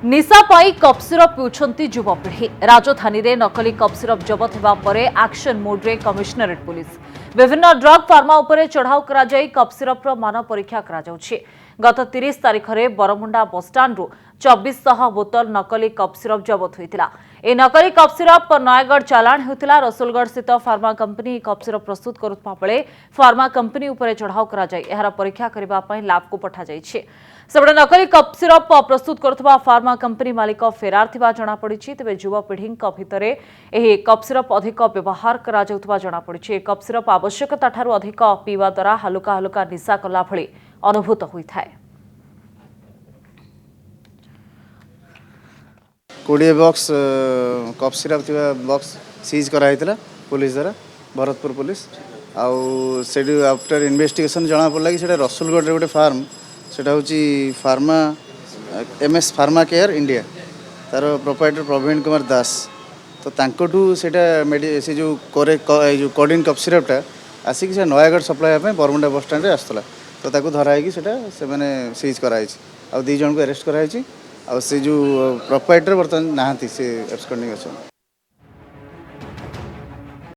निशा पाई cup syrup पिउछंती युवपीढ़ी राजधानी रे नकली कप सिरप जबत हेबा परे एक्शन मोड रे कमिश्नरेट पुलिस विभिन्न ड्रग फार्मा उपरे चढ़ाऊ करा जाई कप सिरप रो मान परीक्षा करा जाउछि। गत 30 तारिख रे बरमुंडा बसस्टाण्ड रु 2400 बोतल नकली कप सिरप जबत होइतिला। ए नकली कप सिरप नयगढ़ चालाण होइतिला। रसुलगढ़ स्थित फार्मा कंपनी कप सिरप प्रस्तुत करुवा बेले फार्मा कंपनी उपरे चढ़ाऊ करा जाई एहार परीक्षा करबा पई लैब को पठा जाइछि। सेबडे नकली कप सिरप प्रस्तुत करुवा फार्मा कंपनी मालिक फेरार थिबा जणा पड़िछि। तेबे युवपीढ़ी भितरे एही कप सिरप अधिक व्यवहार करा जाउतबा जणा पड़िछि। कप सिरप आवश्यकता ठारू अधिक पीवा द्वारा हलुका हलुका निशा कला भଳି अनुभूत होइथाय। 20 बॉक्स कप सिरप थिबा बॉक्स सीज कराइतला पुलिस द्वारा भरतपुर पुलिस आउ सेडी आफ्टर इन्वेस्टिगेशन जणा पड़ला कि सेटा रसुलगढ़ रे गोटे फार्म सेटा होची pharma MS pharma care India तार प्रोप्राइटर प्रवीण कुमार दास तो तांकोटू सेटा से जो करे जो कोडिन कप सिरपटा आसिक से नयागढ़ सप्लाई पे बरमुंडा बस स्टैंड रे आस्तला तो ताको धराई कि सेटा से माने सीज कराई आ 2 जन को अरेस्ट कराई आ से जो प्रोप्राइटर बर्तमान नाहांती से एब्सकॉन्डिंग अछि।